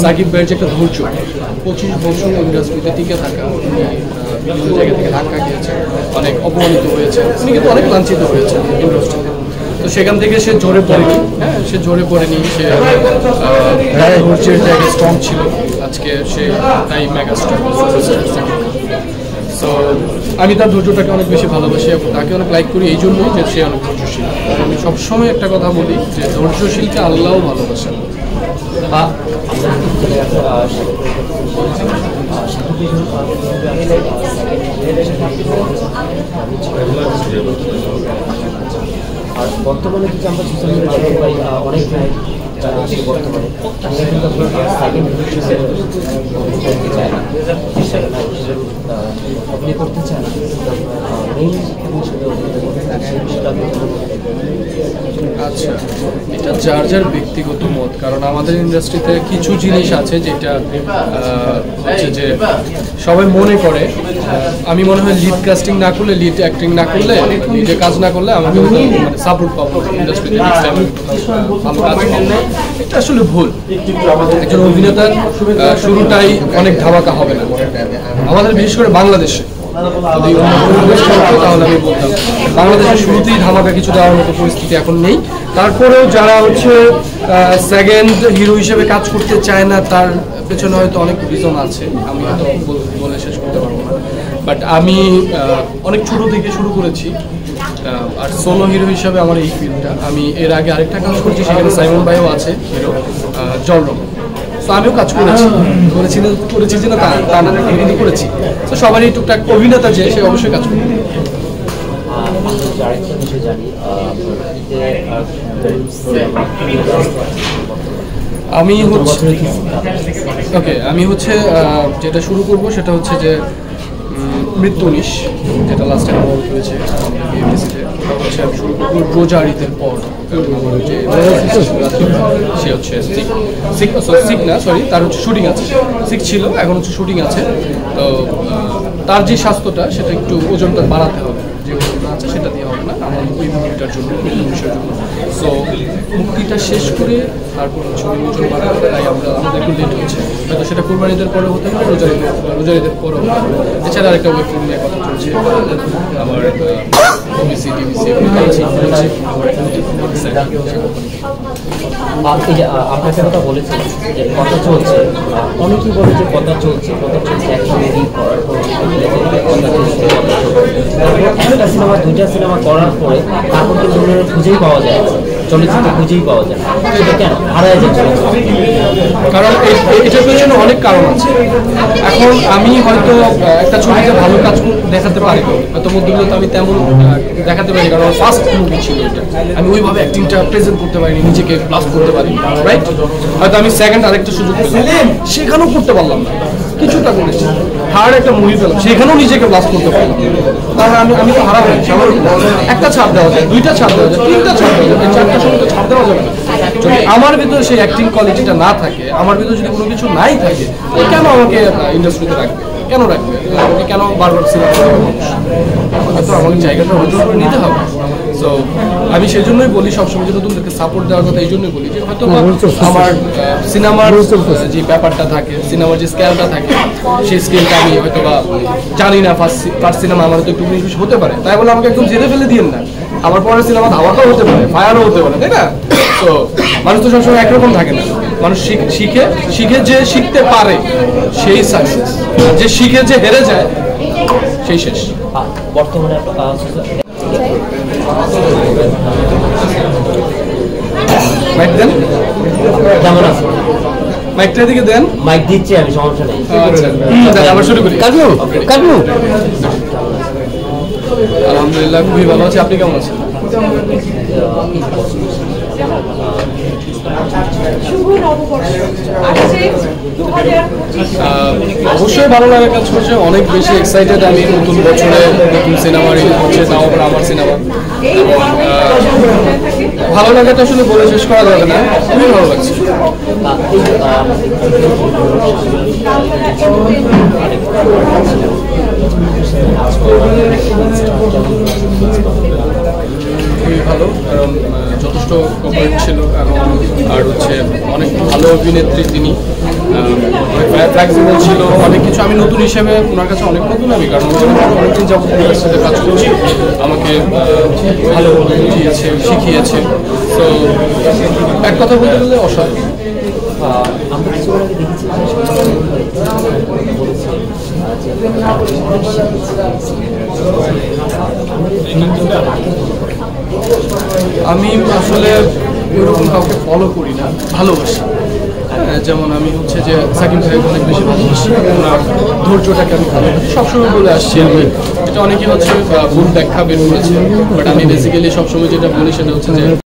সাকিব ভাইয়ের যে একটা ধৈর্য, 25 বছর ইন্ডাস্ট্রিতে টিকে থাকা, বিভিন্ন জায়গা থেকে ধাক্কা খেয়েছে, অনেক অপমানিত হয়েছে, উনি কিন্তু অনেক লাঞ্ছিত হয়েছে ইন্ডাস্ট্রিতে। তো সেখান থেকে সে জোরে পড়েনি, হ্যাঁ সে জোরে পড়েনি, সে ধৈর্যের জায়গায় স্ট্রং ছিল। আজকে সে তাই মেগাস্টার। সো আমি তার ধৈর্যটাকে অনেক বেশি ভালোবাসি এবং তাকে অনেক লাইক করি এই জন্যই যে সে অনেক ধৈর্যশীল। আমি সবসময় একটা কথা বলি যে ধৈর্যশীলকে আল্লাহও ভালোবাসেন। আর বর্তমানে কিন্তু আমরা সোশ্যাল মিডিয়া দেখতে পাই অনেক যারা আছে বর্তমানে অভিনয় করতে চায় না, আচ্ছা, এটা যার যার ব্যক্তিগত মত। কারণ আমাদের ইন্ডাস্ট্রিতে কিছু জিনিস আছে যেটা হচ্ছে যে সবাই মনে করে, আমি মনে হয় লিড কাস্টিং না করলে, লিড অ্যাক্টিং না করলে, লিডে কাজ না করলে আমাকে মানে সাপোর্ট পাবো ইন্ডাস্ট্রিতে, ভালো কাজ পাবো। এটা আসলে ভুল। একজন অভিনেতার শুরুটাই অনেক ধামাকা হবে না আমাদের, বিশেষ করে বাংলাদেশে। যদি তাহলে আমি বলতাম বাংলাদেশের শুরুতেই ধামাকা কিছু দেওয়ার মতো পরিস্থিতি এখন নেই। তারপরেও যারা হচ্ছে সেকেন্ড হিরো হিসেবে কাজ করতে চায় না, তার পেছনে হয়তো অনেক রিজন আছে, আমি হয়তো বলে শেষ করতে পারবো না। বাট আমি অনেক ছোট থেকে শুরু করেছি, আর সোলো হিরো হিসাবে আমার এই ফিল্ডটা। আমি এর আগে আরেকটা কাজ করছি, সেখানে সাইমন ভাইও আছে হিরো, জলরম। তো আমিও কাজ করেছি যে না তা না করেছি। তো সবারই টুকটাক অভিনেতা যে সে অবশ্যই কাজ করে। আমি হচ্ছে যেটা শুরু করব সেটা হচ্ছে যে মৃত্যু 19, যেটা লাস্ট টাইম হয়েছে হচ্ছে আমি শুরু করবো রোজা ঈদের পর। সে হচ্ছে সিক না, সরি, তার হচ্ছে শুটিং আছে, সিক ছিল, এখন হচ্ছে শুটিং আছে। তো তার যে স্বাস্থ্যটা সেটা একটু ওজনটা বাড়াতে হবে, যে ওজনটা আছে সেটা দিয়ে হবে না আমার ওই মুভিটার জন্য, বিষয়ের জন্য। সো মুক্তিটা শেষ করে তারপর হচ্ছে ওই ওজন বাড়াতে, তাই আমাদের একটু লেট হচ্ছে। হয়তো সেটা কোরবানিদের পরে হতে পারে, রোজা ঈদের পরে হতে পারে। এছাড়া আরেকটা ওয়েব ফিল্ম নিয়ে কথা চলছে আমার, ওবিসি টিভিসি আপনাকে কথা বলেছেন যে কথা চলছে, অনেকেই বলে যে কথা চলছে একটা মুভি করার পর একটা সিনেমা, দুইটা সিনেমা করার পরে তারপর কিন্তু খুঁজেই পাওয়া যায়, চলচ্চিত্র খুঁজেই পাওয়া যায়, সেটা কেন হারায় যাচ্ছে? কারণ এটার পেছনে অনেক কারণ আছে। এখন আমি হয়তো একটা ছবিতে ভালো কাজ দেখাতে পারি, হয়তো মধ্যগুলোতে আমি তেমন দেখাতে পারি, কারণ আমার ফার্স্ট মুভি ছিল এটা। আমি ওইভাবে অ্যাক্টিংটা প্রেজেন্ট করতে পারিনি, নিজেকে ব্লাস্ট করতে পারি, রাইট? হয়তো আমি সেকেন্ড আরেকটা সুযোগ পেলাম, সেখানেও করতে পারলাম না, কিছুটা করেছি। থার্ড একটা মুভি পেলাম, সেখানেও নিজেকে ব্লাস্ট করতে পারলাম, তাহলে আমি তো হারাবো। আমার একটা ছাড় দেওয়া যায়, দুইটা ছাড় দেওয়া যায়, তিনটা ছাড় দেওয়া যায়, চারটার সময় তো ছাড় দেওয়া যাবে না। যদি আমার ভিতরে সেই অ্যাক্টিং কোয়ালিটিটা না থাকে, আমার ভিতরে যদি কোনো কিছু নাই থাকে, কেন আমাকে ইন্ডাস্ট্রিতে রাখবে? কেন রাখবে? আমাকে কেন বারবার সিলেক্ট করবে? হয়তো আমাকে জায়গাটা হয়তো করে নিতে হবে। সো আমি সেই জন্যই বলি সবসময় যে নতুনদেরকে সাপোর্ট দেওয়ার কথা এই জন্যই বলি যে হয়তো আমার সিনেমার যে ব্যাপারটা থাকে, সিনেমার যে স্কেলটা থাকে, সেই স্কেলটা আমি হয়তো বা জানি না। ফার্স্ট সিনেমা আমার হয়তো একটু বেশি হতে পারে, তাই বলে আমাকে একদম জেনে ফেলে দিন না। আমার পরের সিনেমা ধাওয়াটাও হতে পারে, ফায়ারও হতে পারে, তাই না? তো মানুষ তো সবসময় একরকম থাকে না। মানুষ শিখে যে শিখতে পারে সেই সাকসেস, যে শিখে যে হেরে যায় সেই শেষ। বর্তমানে মাইক দেন, কেমন আছে? মাইকটা দিকে দেন। মাইক দিচ্ছি আমি, সমস্যা নেই। আচ্ছা, আবার শুরু করি। আলহামদুলিল্লাহ খুবই ভালো আছি। আপনি কেমন আছেন? অবশ্যই ভালো লাগার কাজ করছে, অনেক বেশি এক্সাইটেড আমি নতুন বছরে, নতুন সিনেমা রিলিজ হচ্ছে, তাও আবার আমার সিনেমা। ভালো লাগাটা আসলে বলে শেষ করা যাবে না, খুবই ভালো লাগছে। খুবই ভালো, কারণ যথেষ্ট কোঅপারেট ছিল এবং আর হচ্ছে অনেক ভালো অভিনেত্রী তিনি, অনেক ফ্লেক্সিবল ছিল, অনেক কিছু। আমি নতুন হিসেবে ওনার কাছে অনেক নতুন আমি, কারণ অনেকদিন যাবত ইন্ডাস্ট্রিতে কাজ করছি, আমাকে ভালো বুঝিয়েছে, শিখিয়েছে। তো এক কথা বলতে গেলে অসাধারণ। আমরা কিছুদিন আগে দেখেছি আমি আসলে ওইরকম কাউকে ফলো করি না, ভালোবাসি। যেমন আমি হচ্ছে যে সাকিব ভাইকে অনেক বেশি ভালোবাসি, ওনার ধৈর্যটাকে আমি ভালোবাসি, সবসময় বলে আসছি আমি। এটা অনেকেই হচ্ছে ভুল ব্যাখ্যা বের করেছে, বাট আমি বেসিক্যালি সবসময় যেটা বলি সেটা হচ্ছে যে